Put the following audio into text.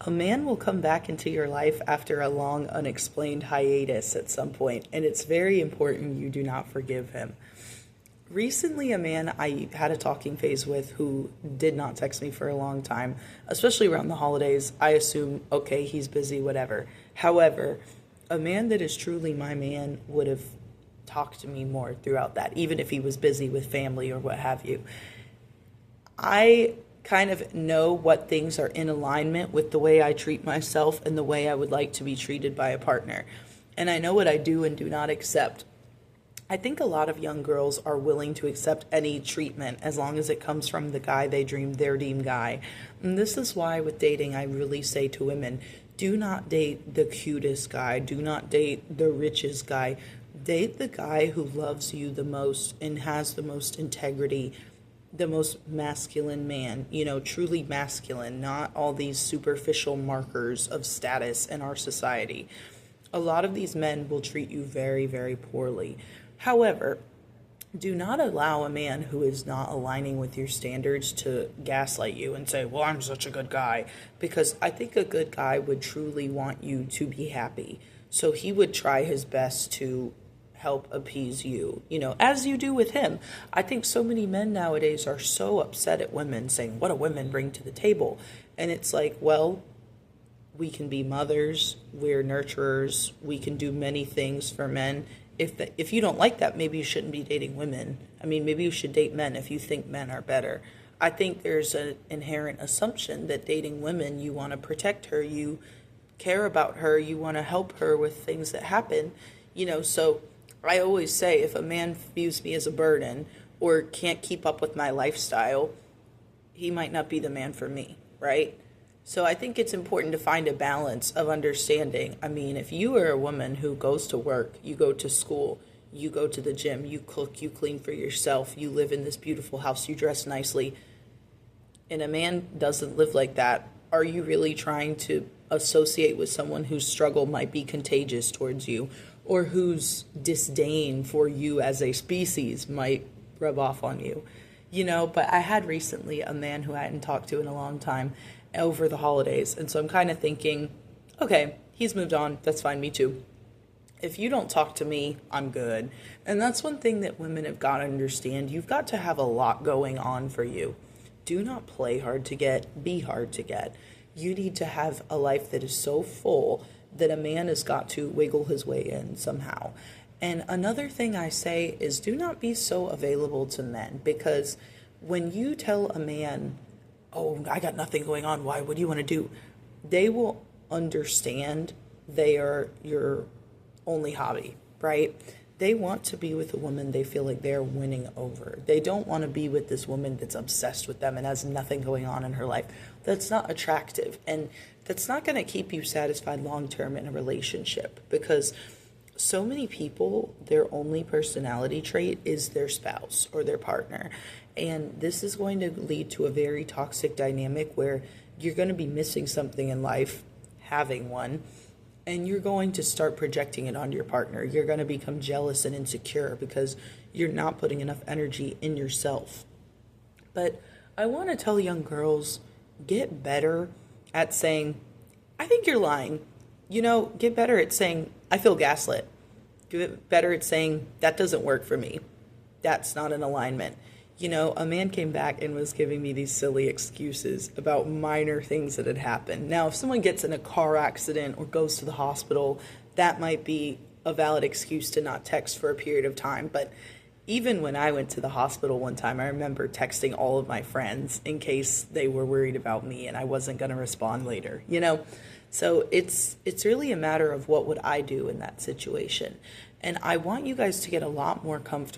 A man will come back into your life after a long, unexplained hiatus at some point, and it's very important you do not forgive him. Recently, a man I had a talking phase with who did not text me for a long time, especially around the holidays. I assume, okay, he's busy, whatever. However, a man that is truly my man would have talked to me more throughout that, even if he was busy with family or what have you. I kind of know what things are in alignment with the way I treat myself and the way I would like to be treated by a partner. And I know what I do and do not accept. I think a lot of young girls are willing to accept any treatment as long as it comes from the guy they dream their dream guy. And this is why with dating I really say to women, do not date the cutest guy, do not date the richest guy. Date the guy who loves you the most and has the most integrity, the most masculine man, truly masculine, not all these superficial markers of status in our society. A lot of these men will treat you very, very poorly. However, do not allow a man who is not aligning with your standards to gaslight you and say, well, I'm such a good guy. Because I think a good guy would truly want you to be happy. So he would try his best to help appease you, as you do with him. I think so many men nowadays are so upset at women saying, what do women bring to the table? And it's like, well, we can be mothers, we're nurturers, we can do many things for men. If you don't like that, maybe you shouldn't be dating women. I mean, maybe you should date men if you think men are better. I think there's an inherent assumption that dating women, you want to protect her, you care about her, you want to help her with things that happen, so I always say if a man views me as a burden or can't keep up with my lifestyle, he might not be the man for me, right? So I think it's important to find a balance of understanding. I mean, if you are a woman who goes to work, you go to school, you go to the gym, you cook, you clean for yourself, you live in this beautiful house, you dress nicely, and a man doesn't live like that, are you really trying to associate with someone whose struggle might be contagious towards you, or whose disdain for you as a species might rub off on you? But I had recently a man who I hadn't talked to in a long time over the holidays, and so I'm kind of thinking, okay, he's moved on, that's fine, me too. If you don't talk to me, I'm good. And that's one thing that women have got to understand. You've got to have a lot going on for you. Do not play hard to get, be hard to get. You need to have a life that is so full that a man has got to wiggle his way in somehow. And another thing I say is do not be so available to men, because when you tell a man, oh, I got nothing going on, why, what do you want to do? They will understand they are your only hobby, right? They want to be with a woman they feel like they're winning over. They don't want to be with this woman that's obsessed with them and has nothing going on in her life. That's not attractive, and that's not going to keep you satisfied long term in a relationship, because so many people, their only personality trait is their spouse or their partner. And this is going to lead to a very toxic dynamic where you're going to be missing something in life, having one, and you're going to start projecting it on your partner. You're going to become jealous and insecure because you're not putting enough energy in yourself. But I want to tell young girls, get better at saying, I think you're lying. Get better at saying, I feel gaslit. Get better at saying, that doesn't work for me. That's not in alignment. A man came back and was giving me these silly excuses about minor things that had happened. Now, if someone gets in a car accident or goes to the hospital, that might be a valid excuse to not text for a period of time. But even when I went to the hospital one time, I remember texting all of my friends in case they were worried about me and I wasn't going to respond later, So it's really a matter of what would I do in that situation. And I want you guys to get a lot more comfortable